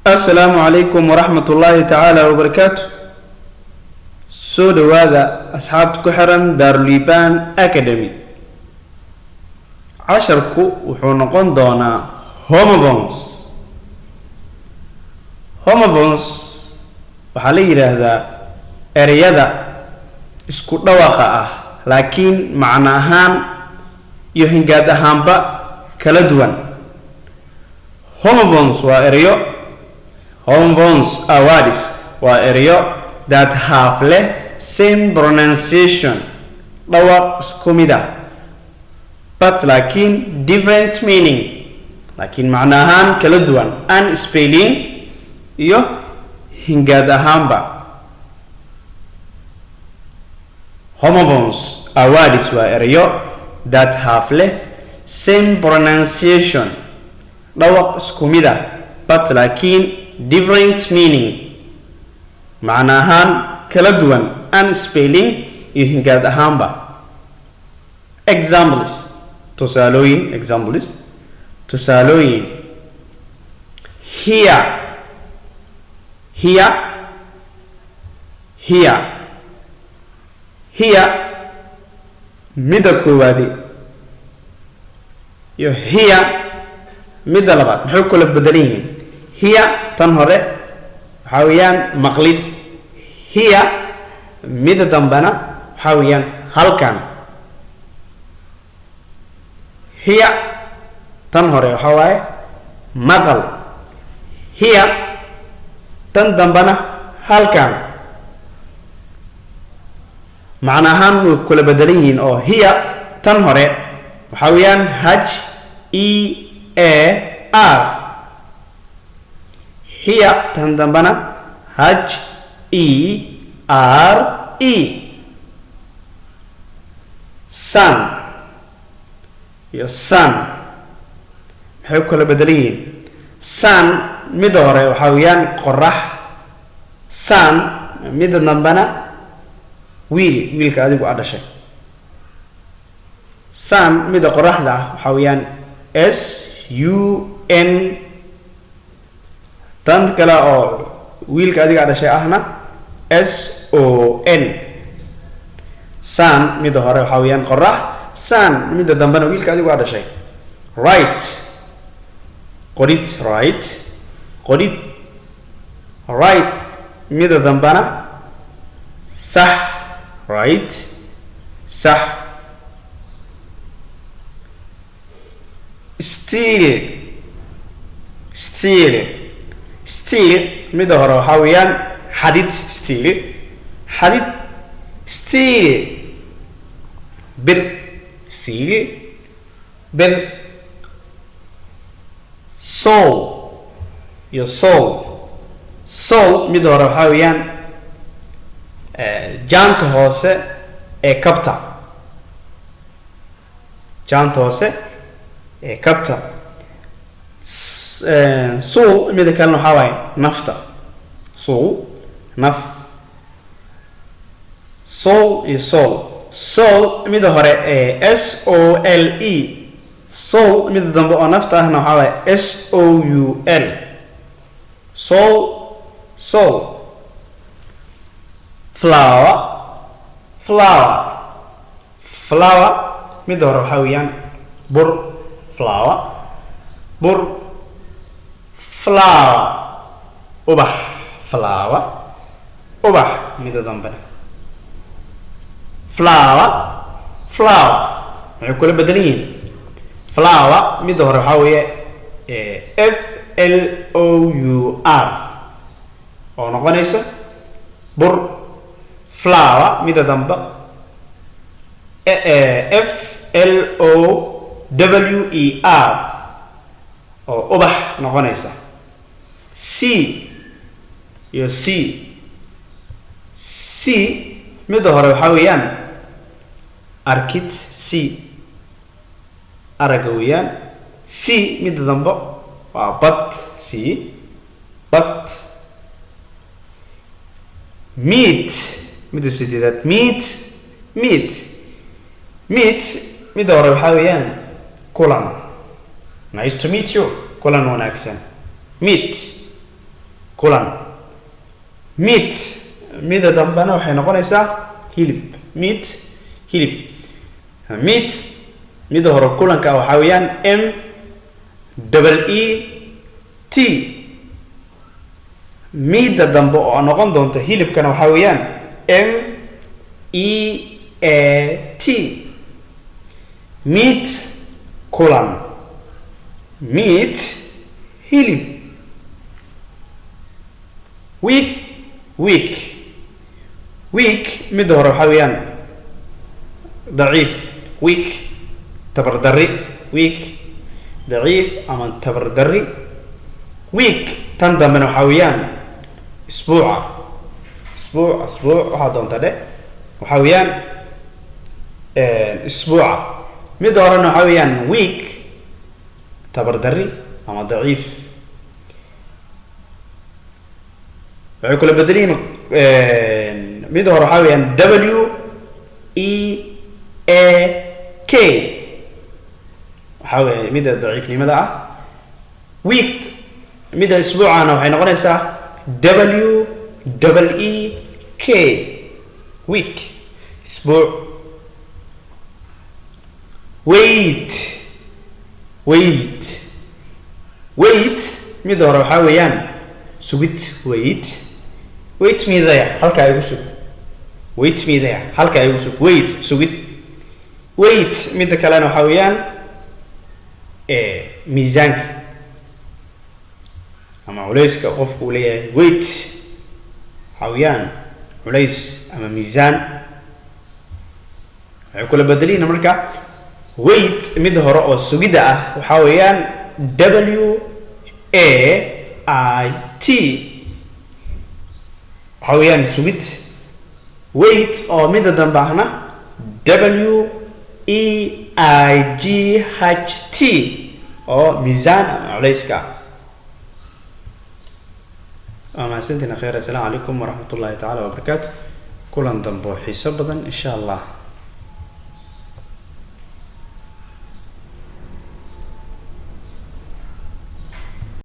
السلام عليكم ورحمة الله تعالى وبركاته. سود هذا أصحاب كحرن دار ليبان أكاديمي. عشركو وحنقون دونا homophones. homophones وحالي هذا أريادا اسكو دواقة لكن معناهان يهنجاد هامبا كالدوان. homophones وأريو homophones are words that have the same pronunciation but لكن different meaning لكن معناهان كلا دوان and spelling هنجاد هامبا. homophones are words that have the same pronunciation but لكن different meaning معناهان كلا دوان and spelling يهنجاد هامبا. examples تسالوين here mida koowaadi iyo here mida labaad maxay kala bedelan yihiin. here tan hore waxa weeyaan maqlid, here mida dambana waxa weeyaan halkan. here tan hore waxa waaye maqal, here tan dambana halkan. macnahan way kala bedelan yihiin oo here tan hore waxa weeyaan h-e-a-r, here tan dambana h-e-r-e. sun iyo sun maxay kala bedelan yihiin. sun mid hore waxa weeyaan qorax, sun mid dambana wiilka adigu aad dhashay. sun mid qoraxda waxa weeyaan s-u-n, tan kale oo wiilka adiga aad dhashay ahna s-o-n. sun mid hore waxa weeyaan qorax, sun mid dambana wiilka adigu aad dhashay. right qorid, right mid dambana sax, right sax. steel mid hore waxa weeyaan xadid, steel bir, bir. soul iyo soul mid hore waxa weeyaan jaanta hoose ee kabta, soul mid kalena waxa waaye nafta, naf. soul iyo soul mid hore s-o-l-e, soul mid dambe oo nafta ahna waxa waaye s-o-u-l, soul. flower mid hore waxa weeyaan bur, ubax, ubax mid dambena flower maxay kula bedelan yihiin. flower mid hore waxa weeye f-l-o-u-r oo noqonaysa bur. flower mid damba f-l-o-w-e-r oo ubax noqonaysa. iyo c mid hore waxa weeyaan arkid, araga weeyaan. c mid damba waa bad, bad. meat mid sideedaad meat mid hore waxa weeyaan kulan, nice to meet you, kulan wanaagsan. meat kulan. Meat mida dambana waxay noqonaysaa hilib. Meat hilib. Meat mida hore kulanka waxa weeyaan M double E T. mida dambe oo noqon doonto hilibkana waxa weeyaan M E A T. meat kulan. meat hilib. week week week mida hore waxa weeyaan ضعيف. week tabardari. week ضعيف ama tabardari. week tan dambena waxa weeyaan اسبوع. اسبوع waxa doonta dhe waxa weeyaan اسبوع. mid horena waxa weeyaan week tabardari ama ضعيف. waxay kala bedeliin mid hore waxa weeyaan W E A K waxa weeye mid ضعيفnimada ah. week mida isbuucana waxay noqonaysaa W double E K week isbuuc. wait wait wait mida hore waxa weeyaan sugid. wait midaya halka ay ugu sug. wait midaya halka ay ugu sug. wait sugid. wait mida kalena waxa weeyaan miisaanka ama culayska qofku uu leeyahay. wait waxa weeyaan culays ama miisaan. waxay kula bedeliina marka wait mid hore oo sugida ah waxa weeyaan W A I T waxa weeyaan sugid. wait oo mida dambe ahna W E I G H T oo miisaan ama culayska. ama santina khayr. Assalamu alaykum wa rahmatullahi ta'ala wa barakatuh. kulan dambe xiiso badan insha Allah.